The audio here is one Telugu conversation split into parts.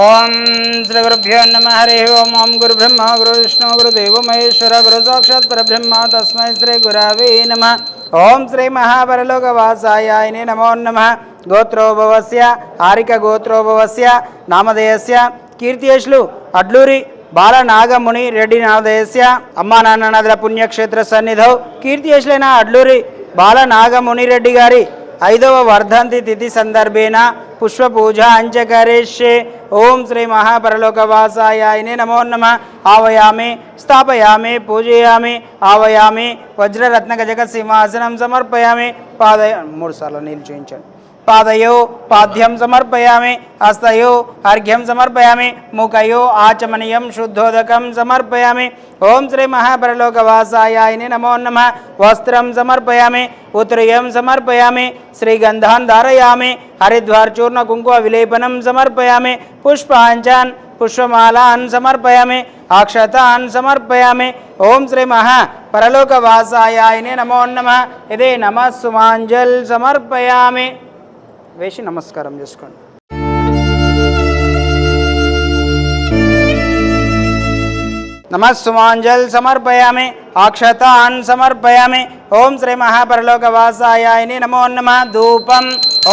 ఓం శ్రీ గురుభ్యో నమః. హరి ఓం. ఓం గురు బ్రహ్మ గురు విష్ణు గురుదేవో మహేశ్వర గురు సాక్షాత్ పరబ్రహ్మ తస్మై శ్రీ గురవే నమః. ఓం శ్రీ మహాపరలోకవాసాయాయ నమో నమః. గోత్రోభవస్య ఆరిక గోత్రోభవస్య నామధేయస్య కీర్తియశ్లు అడ్లూరి బాలనాగముని రెడ్డి నామధేయస్య అమ్మా నాన్ననాథుల పుణ్యక్షేత్ర సన్నిధౌ కీర్తియశ్లైన అడ్లూరి బాలనాగముని రెడ్డి గారి 5వ వర్ధంతి తిథి సందర్భేన పుష్పపూజ అంచకరిష్యే. ఓం శ్రీ మహాపరలోకవాసాయాయ నమో నమః. ఆవయామి స్థాపయామి పూజయామి ఆవయామి వజ్రరత్నగజక సింహాసనం సమర్పయామి. 3 సార్లు నీళ్ళు చూయించండి. పాదయో పాద్యం సమర్పయామి. హస్తయో అర్ఘ్యం సమర్పయామి. ముఖయో ఆచమనీయం శుద్ధోదకం సమర్పయామి. ఓం శ్రీ మహాపరలోకవాసాయాయ నమో నమః. వస్త్రం సమర్పయామి. ఉత్తరీయం సమర్పయామి. శ్రీగంధాన్ ధారయామి. హరిద్వార్చూర్ణ కుంకుమ విలేపనం సమర్పయామి. పుష్పాంచాన్ పుష్పమాలాన్ సమర్పయామి. అక్షతాన్ సమర్పయామి. ఓం శ్రీ మహాపరలోకవాసాయాయ నమో నమః. ఇదే నమస్సుమాంజల్ సమర్పయామి. వేసి నమస్కారం చేసుకోండి. నమస్సుమాంజల్ సమర్పయామి. అక్షతాన్ సమర్పయామి. ఓం శ్రీ మహాపరలోకవాసాయాయ నమో నమః. ధూపం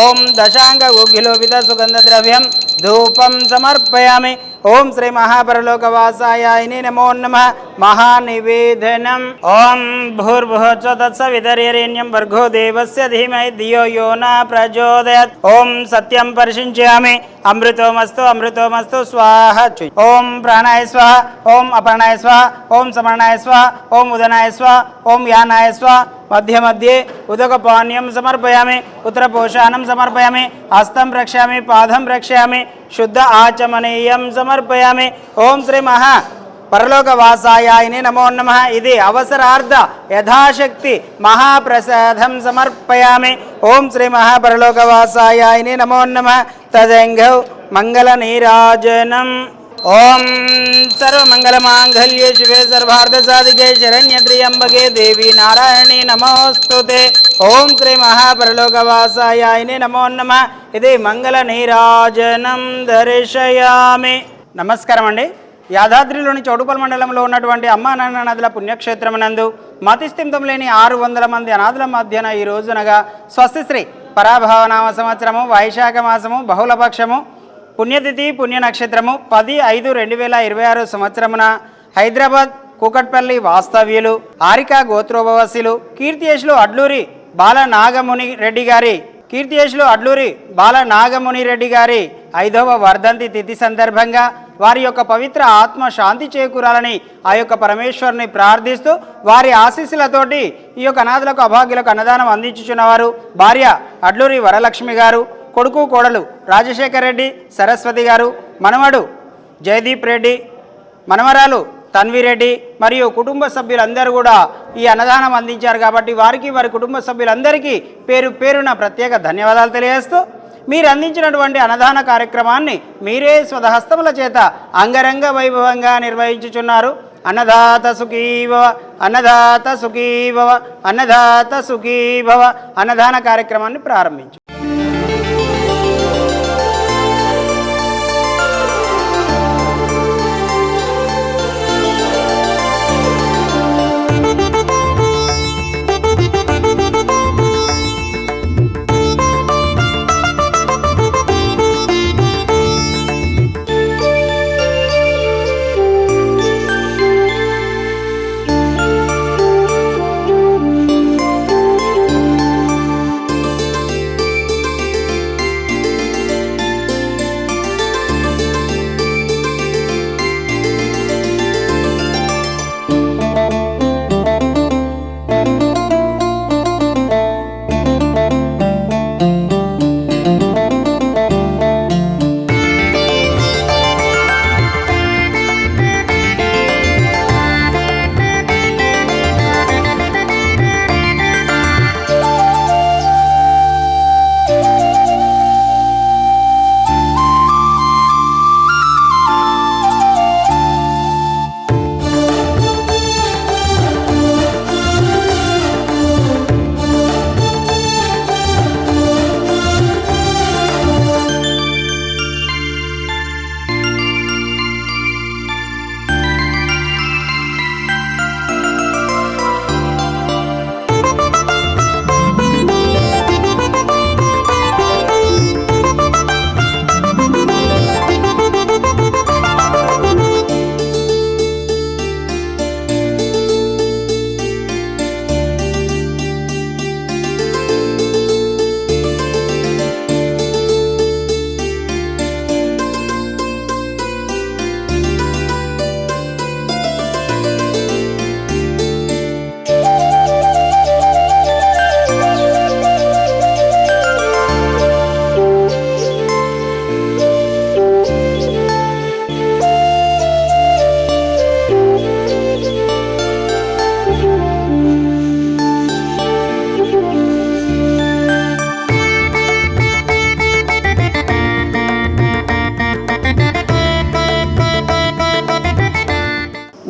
ఓం దశాంగ గుగ్గిలోపిత సుగంధద్రవ్యం ధూపం సమర్పయామి. ఓం శ్రీ మహాపరలోకవాసాయాయ నమో నమః. మహానివేదనం ఓం భూర్భువస్సుః తత్సవితుర్వరేణ్యం భర్గో దేవస్య ధీమహి ధియో యో న ప్రచోదయాత్. ఓం సత్యం పరిశించయామి. అమృతోమస్తు అమృతోమస్తు స్వాహ. ఓం ప్రాణాయ స్వాహ. ఓం అపర్ణాయ స్వాహ. ఓం సమర్ణాయ స్వాహ. ఓం ఉదనాయ స్వాహ. ఓం యానాయ స్వాహ. మధ్య మధ్యే ఉదకపానీయం సమర్పయామి. ఉత్తరపోషాణం సమర్పయామి. హస్తం రక్షయామి. పాదం రక్షయామి. శుద్ధ ఆచమనీయం సమర్పయామి. ఓం శ్రీ పరలోకవాసాయాయ నమో నమః. ఇది అవసరార్థ యథాశక్తి మహాప్రసాదం సమర్పయామి. ఓం శ్రీ మహాపరలోకవాసాయాయ నమో నమః. తదంగౌ మంగళ నీరాజనం. ఓం సర్వమంగళమాంగళ్యే శివే సర్వార్థసాధికే శరణ్య త్ర్యంబకే దేవి నారాయణి నమోస్తుతే. ఓం శ్రీ మహాపరలోకవాసాయాయ నమో నమః. ఇది మంగళ నీరాజనం దర్శయామి. నమస్కారం అండి. యాదాద్రిలోని చౌటుపల్లి మండలంలో ఉన్నటువంటి అమ్మా నాన్న నదుల పుణ్యక్షేత్రమునందు మతిస్థిమితం లేని 600 మంది అనాథుల మధ్యన ఈ రోజునగా స్వస్తిశ్రీ పరాభావనామ సంవత్సరము వైశాఖ మాసము బహుళపక్షము పుణ్యతిథి పుణ్య నక్షత్రము 10/5/2026 సంవత్సరమున హైదరాబాద్ కూకట్పల్లి వాస్తవ్యులు ఆరిక గోత్రోభవస్యులు కీర్తియశ్లు అడ్లూరి బాలనాగముని రెడ్డి గారి 5వ వర్ధంతి తిథి సందర్భంగా వారి యొక్క పవిత్ర ఆత్మ శాంతి చేకూరాలని ఆ యొక్క పరమేశ్వరుని ప్రార్థిస్తూ వారి ఆశీస్సులతోటి ఈ యొక్క అనాథులకు అభాగ్యులకు అన్నదానం అందించుచున్నవారు భార్య అడ్లూరి వరలక్ష్మి గారు, కొడుకు కోడలు రాజశేఖర్ రెడ్డి, సరస్వతి గారు, మనవడు జయదీప్ రెడ్డి, మనవరాలు తన్విరెడ్డి మరియు కుటుంబ సభ్యులందరూ కూడా ఈ అన్నదానం అందించారు. కాబట్టి వారికి వారి కుటుంబ సభ్యులందరికీ పేరు పేరున ప్రత్యేక ధన్యవాదాలు తెలియజేస్తూ మీరు అందించినటువంటి అన్నదాన కార్యక్రమాన్ని మీరే స్వహస్తముల చేత అంగరంగ వైభవంగా నిర్వహించుచున్నారు. అన్నదాత సుఖీభవ, అన్నదాత సుఖీభవ, అన్నదాత సుఖీభవ. అన్నదాన కార్యక్రమాన్ని ప్రారంభించు.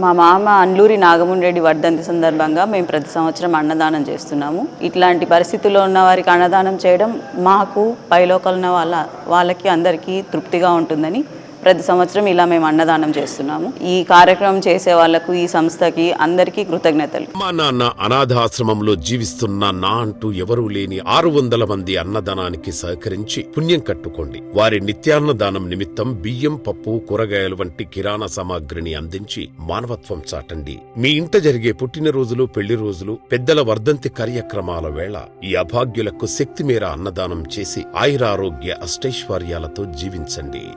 మా మామ అండ్లూరి నాగమోహన్ రెడ్డి వర్ధంతి సందర్భంగా మేము ప్రతి సంవత్సరం అన్నదానం చేస్తున్నాము. ఇట్లాంటి పరిస్థితుల్లో ఉన్న వారికి అన్నదానం చేయడం మాకు పైలోకల్ ఉన్న వాళ్ళకి అందరికీ తృప్తిగా ఉంటుందని ప్రతి సంవత్సరం ఇలా మేము అన్నదానం చేస్తున్నాము. ఈ కార్యక్రమం చేసే వాళ్లకు, ఈ సంస్థకి అందరికీ కృతజ్ఞతలు. మా నాన్న అనాథాశ్రమంలో జీవిస్తున్న నా అంటూ ఎవరూ లేని 600 మంది అన్నదానానికి సహకరించి పుణ్యం కట్టుకోండి. వారి నిత్యాన్నదానం నిమిత్తం బియ్యం, పప్పు, కూరగాయలు వంటి కిరాణా సామాగ్రిని అందించి మానవత్వం చాటండి. మీ ఇంట జరిగే పుట్టినరోజులు, పెళ్లి రోజులు, పెద్దల వర్ధంతి కార్యక్రమాల వేళ ఈ అభాగ్యులకు శక్తి మేర అన్నదానం చేసి ఆయురారోగ్య అష్టైశ్వర్యాలతో జీవించండి.